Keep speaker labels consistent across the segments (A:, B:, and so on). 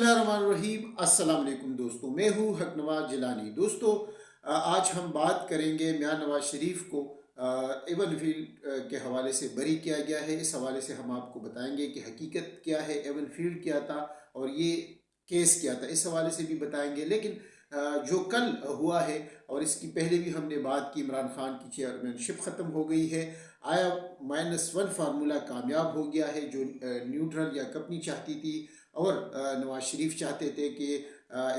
A: बिस्मिल्लाहिर्रहमानिर्रहीम। अस्सलाम वालेकुम दोस्तों, मैं हूँ हक नवाज जिलानी। दोस्तों, आज हम बात करेंगे मियां नवाज शरीफ को एवन फील्ड के हवाले से बरी किया गया है। इस हवाले से हम आपको बताएंगे कि हकीकत क्या है, एवन फील्ड क्या था और ये केस क्या था, इस हवाले से भी बताएंगे। लेकिन जो कल हुआ है और इसकी पहले भी हमने बात की, इमरान खान की चेयरमैनशिप ख़त्म हो गई है। आया -1 फार्मूला कामयाब हो गया है, जो न्यूट्रल या कंपनी चाहती थी और नवाज शरीफ चाहते थे कि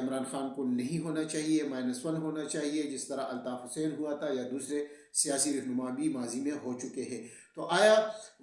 A: इमरान खान को नहीं होना चाहिए, -1 होना चाहिए, जिस तरह अल्ताफ़ हुसैन हुआ था या दूसरे सियासी रहनुमा भी माजी में हो चुके हैं। तो आया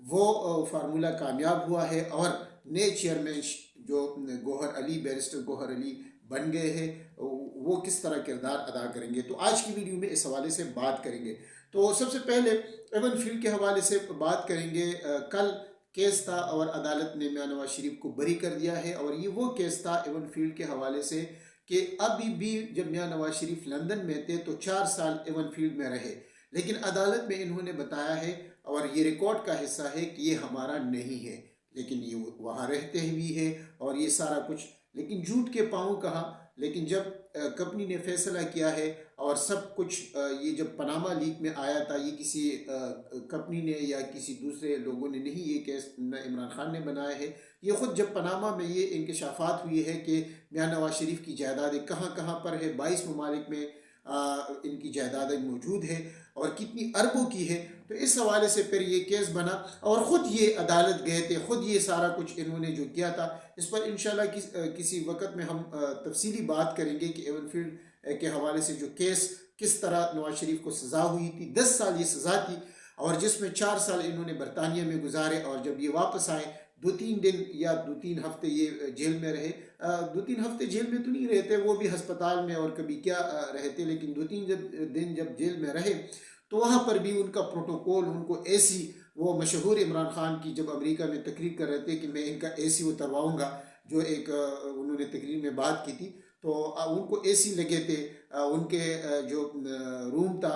A: वो फार्मूला कामयाब हुआ है और नए चेयरमैन जो गौहर अली, बैरिस्टर गौहर अली बन गए हैं, वो किस तरह किरदार अदा करेंगे। तो आज की वीडियो में इस हवाले से बात करेंगे। तो सबसे पहले एवन फील्ड के हवाले से बात करेंगे। कल केस था और अदालत ने मियां नवाज शरीफ को बरी कर दिया है और ये वो केस था एवन फील्ड के हवाले से कि अभी भी जब मियां नवाज शरीफ लंदन में थे तो 4 साल एवन फील्ड में रहे, लेकिन अदालत में इन्होंने बताया है और ये रिकॉर्ड का हिस्सा है कि ये हमारा नहीं है, लेकिन ये वहाँ रहते भी है और ये सारा कुछ, लेकिन झूठ के पाँव कहा। लेकिन जब कंपनी ने फैसला किया है और सब कुछ, ये जब पनामा लीक में आया था, ये किसी कंपनी ने या किसी दूसरे लोगों ने नहीं, ये केस न इमरान खान ने बनाया है। ये खुद जब पनामा में ये इंकशाफात हुई है कि मियां नवाज शरीफ की जायदादें कहाँ कहाँ पर है, 22 ममालिक में इनकी जायदादें मौजूद है और कितनी अरबों की है। तो इस हवाले से फिर ये केस बना और ख़ुद ये अदालत गए थे, ख़ुद ये सारा कुछ इन्होंने जो किया था। इस पर इंशाल्लाह किसी वक्त में हम तफसीली बात करेंगे कि एवन फील्ड के हवाले से जो केस किस तरह नवाज शरीफ को सज़ा हुई थी। 10 साल ये सज़ा थी और जिसमें 4 साल इन्होंने बरतानिया में गुजारे और जब ये वापस आए 2-3 दिन या 2-3 हफ्ते ये जेल में रहे। 2-3 हफ्ते जेल में तो नहीं रहते, वो भी हस्पताल में और कभी क्या रहते, लेकिन 2-3 दिन जब जेल में रहे तो वहाँ पर भी उनका प्रोटोकॉल, उनको एसी, वो मशहूर इमरान खान की जब अमेरिका में तकरीर कर रहे थे कि मैं इनका एसी उतरवाऊँगा, जो एक उन्होंने तकरीर में बात की थी, तो उनको एसी लगे थे। उनके जो रूम था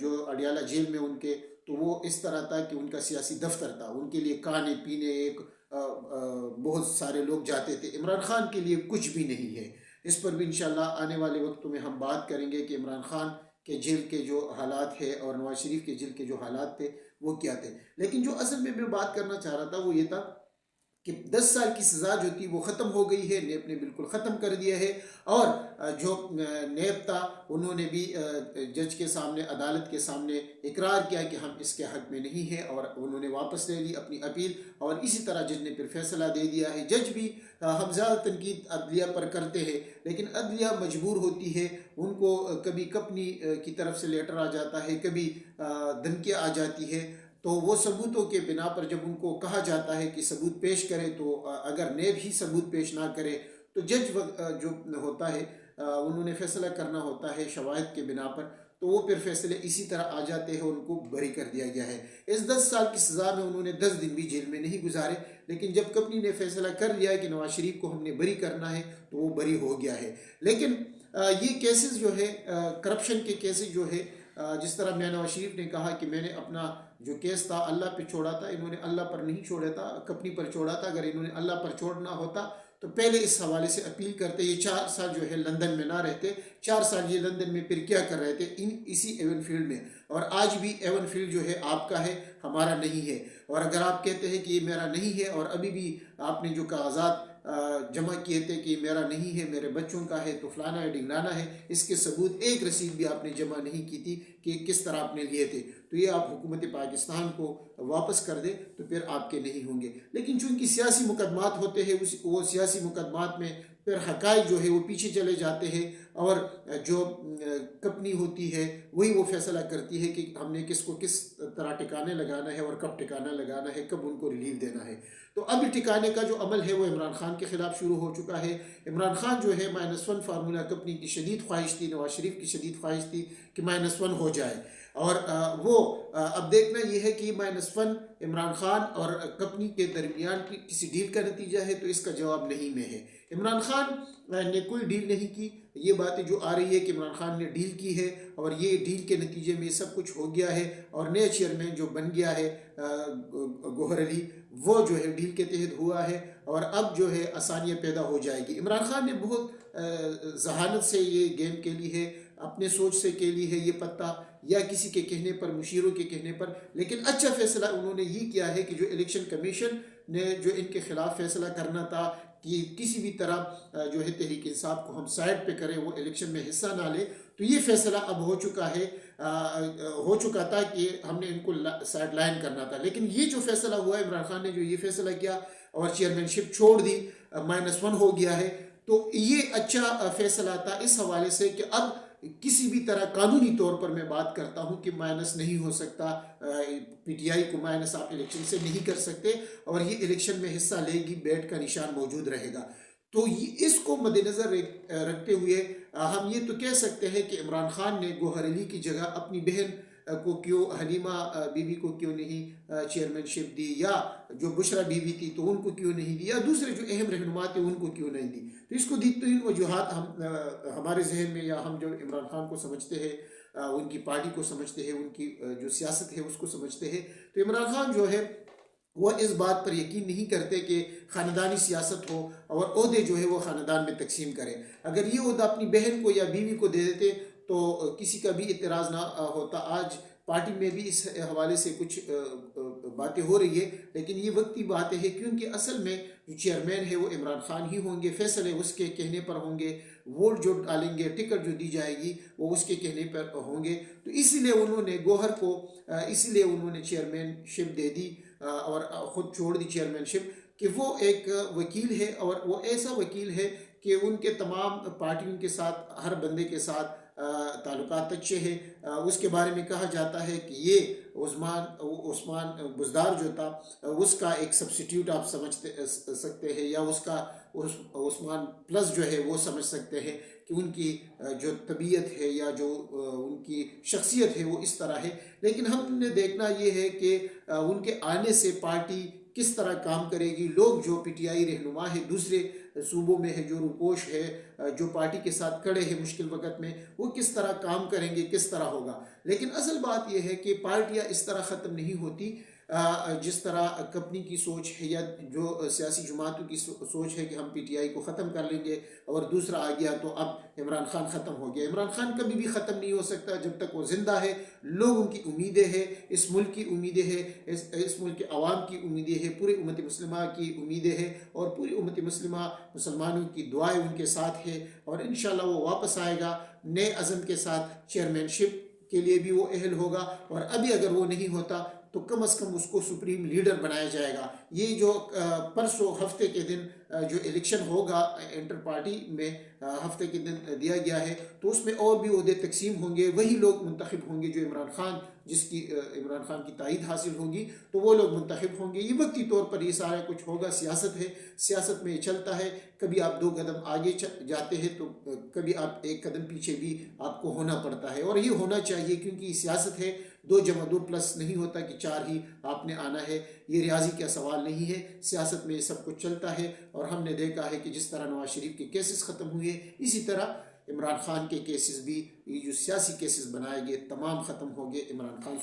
A: जो अडियाला जेल में उनके, तो वो इस तरह था कि उनका सियासी दफ्तर था, उनके लिए खाने पीने एक बहुत सारे लोग जाते थे। इमरान खान के लिए कुछ भी नहीं है। इस पर भी इंशाल्लाह आने वाले वक्तों में हम बात करेंगे कि इमरान खान के जेल के जो हालात है और नवाज शरीफ के जेल के जो हालात थे वो क्या थे। लेकिन जो असल में मैं बात करना चाह रहा था वो ये था कि 10 साल की सज़ा जो थी वो ख़त्म हो गई है, नेब ने बिल्कुल ख़त्म कर दिया है। और जो नेब था उन्होंने भी जज के सामने, अदालत के सामने इकरार किया कि हम इसके हक़ में नहीं है और उन्होंने वापस ले ली अपनी अपील और इसी तरह जज ने फिर फैसला दे दिया है। जज भी हम ज़्यादा तनकीद अदलिया पर करते हैं, लेकिन अदलिया मजबूर होती है, उनको कभी कंपनी की तरफ से लेटर आ जाता है, कभी धमकियाँ आ जाती है। तो वो सबूतों के बिना पर जब उनको कहा जाता है कि सबूत पेश करें, तो अगर नेब ही सबूत पेश ना करे तो जज जो होता है उन्होंने फैसला करना होता है शवाहिद के बिना पर, तो वो फिर फैसले इसी तरह आ जाते हैं, उनको बरी कर दिया गया है। इस 10 साल की सज़ा में उन्होंने 10 दिन भी जेल में नहीं गुजारे, लेकिन जब कंपनी ने फैसला कर लिया है कि नवाज शरीफ को हमने बरी करना है तो वो बरी हो गया है। लेकिन ये केसेस जो है, करप्शन के केसेस जो है, जिस तरह मियां नवाज शरीफ ने कहा कि मैंने अपना जो केस था अल्लाह पे छोड़ा था, इन्होंने अल्लाह पर नहीं छोड़ा था, कंपनी पर छोड़ा था। अगर इन्होंने अल्लाह पर छोड़ना होता तो पहले इस हवाले से अपील करते। ये 4 साल जो है लंदन में ना रहते, 4 साल ये लंदन में फिर क्या कर रहे थे इसी एवन फील्ड में। और आज भी एवन फील्ड जो है आपका है, हमारा नहीं है। और अगर आप कहते हैं कि ये मेरा नहीं है और अभी भी आपने जो कागजात जमा किए थे कि मेरा नहीं है, मेरे बच्चों का है, तो फलाना है ढिंगलाना है, इसके सबूत एक रसीद भी आपने जमा नहीं की थी कि किस तरह आपने लिए थे, तो ये आप हुकूमत पाकिस्तान को वापस कर दे तो फिर आपके नहीं होंगे। लेकिन चूंकि सियासी मुकदमात होते हैं, वो सियासी मुकदमात में फिर हक़ाइक़ जो है वो पीछे चले जाते हैं और जो कंपनी होती है वही वो फैसला करती है कि हमने किसको किस तरह ठिकाने लगाना है और कब ठिकाना लगाना है, कब उनको रिलीफ देना है। तो अब ठिकाने का जो अमल है वो इमरान खान के ख़िलाफ़ शुरू हो चुका है। इमरान खान जो है -1 फार्मूला कंपनी की शदीद ख्वाहिश थी, नवाज शरीफ की शदीद ख्वाहिश थी कि -1 हो जाए। और वो अब देखना ये है कि -1 इमरान खान और कंपनी के दरमियान की किसी डील का नतीजा है, तो इसका जवाब नहीं में है। इमरान खान ने कोई डील नहीं की। ये बातें जो आ रही है कि इमरान खान ने डील की है और ये डील के नतीजे में सब कुछ हो गया है और नया चेयरमैन जो बन गया है गौहर अली, वो जो है डील के तहत हुआ है और अब जो है आसानियाँ पैदा हो जाएगी। इमरान खान ने बहुत जहानत से ये गेम खेली है, अपने सोच से खेली है ये पत्ता, या किसी के कहने पर, मुशीरों के कहने पर, लेकिन अच्छा फैसला उन्होंने ये किया है कि जो इलेक्शन कमीशन ने जो इनके खिलाफ फैसला करना था कि किसी भी तरह जो है तहरीक इंसाफ को हम साइड पे करें, वो इलेक्शन में हिस्सा ना ले, तो ये फैसला अब हो चुका है। हो चुका था कि हमने इनको साइड लाइन करना था, लेकिन ये जो फैसला हुआ, इमरान खान ने जो ये फैसला किया और चेयरमैनशिप छोड़ दी, -1 हो गया है, तो ये अच्छा फैसला था इस हवाले से कि अब किसी भी तरह कानूनी तौर पर मैं बात करता हूं कि माइनस नहीं हो सकता, पीटीआई को माइनस आप इलेक्शन से नहीं कर सकते, और ये इलेक्शन में हिस्सा लेगी, बैट का निशान मौजूद रहेगा। तो इसको मद्देनजर रखते हुए हम ये तो कह सकते हैं कि इमरान खान ने गौहर अली की जगह अपनी बहन को क्यों, हलीमा बीबी को क्यों नहीं चेयरमैनशिप दी, या जो बुशरा बीबी थी तो उनको क्यों नहीं दी, या दूसरे जो अहम रहनुमा थे उनको क्यों नहीं दी। तो इसको तीन वजूहात हम हमारे जहन में, या हम जो इमरान खान को समझते हैं, उनकी पार्टी को समझते हैं, उनकी जो सियासत है उसको समझते हैं, तो इमरान खान जो है वह इस बात पर यकीन नहीं करते कि ख़ानदानी सियासत हो और ओहदे जो है वो ख़ानदान में तकसीम करें। अगर ये ओहदा अपनी बहन को या बीवी को दे देते तो किसी का भी इतराज़ ना होता। आज पार्टी में भी इस हवाले से कुछ बातें हो रही है, लेकिन ये वक्ती बातें हैं, क्योंकि असल में जो चेयरमैन है वो इमरान खान ही होंगे, फैसले उसके कहने पर होंगे, वोट जो डालेंगे, टिकट जो दी जाएगी वो उसके कहने पर होंगे। तो इसलिए उन्होंने गौहर को इसलिए उन्होंने चेयरमैनशिप दे दी और ख़ुद छोड़ दी चेयरमैनशिप, कि वो एक वकील है और वो ऐसा वकील है कि उनके तमाम पार्टियों के साथ, हर बंदे के साथ ताल्लुकात अच्छे हैं। उसके बारे में कहा जाता है कि ये उस्मान बुज़दार जो था उसका एक सब्स्टिट्यूट आप सकते हैं, या उसका उस्मान प्लस जो है वो समझ सकते हैं कि उनकी जो तबीयत है या जो उनकी शख्सियत है वो इस तरह है। लेकिन हमने देखना ये है कि उनके आने से पार्टी किस तरह काम करेगी। लोग जो पीटीआई रहनुमा है, दूसरे सूबों में है, जो रुपोश है, जो पार्टी के साथ खड़े हैं मुश्किल वक्त में, वो किस तरह काम करेंगे, किस तरह होगा। लेकिन असल बात यह है कि पार्टियां इस तरह ख़त्म नहीं होती जिस तरह कंपनी की सोच है या जो सियासी जमातों की सोच है कि हम पीटीआई को ख़त्म कर लेंगे और दूसरा आ गया तो अब इमरान खान ख़त्म हो गया। इमरान खान कभी भी ख़त्म नहीं हो सकता जब तक वो ज़िंदा है। लोगों की उम्मीदें हैं, इस मुल्क की उम्मीदें हैं, इस मुल्क के अवाम की उम्मीदें हैं, पूरी उम्मत मुस्लिमा की उम्मीदें हैं, और पूरी उम्मत मुस्लिमा मुसलमानों की दुआएं उनके साथ है, और इंशाल्लाह वो वापस आएगा नए अज़म के साथ। चेयरमैनशिप के लिए भी वो अहल होगा, और अभी अगर वो नहीं होता तो कम अज़ कम उसको सुप्रीम लीडर बनाया जाएगा। ये जो परसों हफ्ते के दिन जो इलेक्शन होगा इंटर पार्टी में, हफ्ते के दिन दिया गया है, तो उसमें और भी ओहदे तकसीम होंगे, वही लोग मुंतखब होंगे जो इमरान खान, जिसकी इमरान खान की तायद हासिल होगी तो वो लोग मुंतखब होंगे। ये वक्ती तौर पर ये सारा कुछ होगा, सियासत है, सियासत में ये चलता है। कभी आप 2 कदम आगे जाते हैं तो कभी आप 1 कदम पीछे भी आपको होना पड़ता है, और ये होना चाहिए क्योंकि सियासत है। 2 + 2 प्लस नहीं होता कि 4 ही आपने आना है, ये रियाजी का सवाल नहीं है। सियासत में ये सब कुछ चलता है, और हमने देखा है कि जिस तरह नवाज शरीफ के केसेस ख़त्म हुए, इसी तरह इमरान खान के केसेस भी, ये जो सियासी केसेस बनाए गए तमाम ख़त्म हो गए। इमरान खान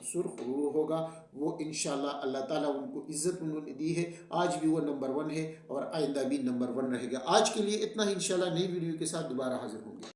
A: सुरखरू होगा, वो इंशाल्लाह अल्लाह ताला उनको इज़्ज़त उन्होंने दी है, आज भी वो नंबर 1 है और आइंदा भी नंबर 1 रहेगा। आज के लिए इतना ही, इंशाल्लाह नई वीडियो के साथ दोबारा हाजिर होंगे।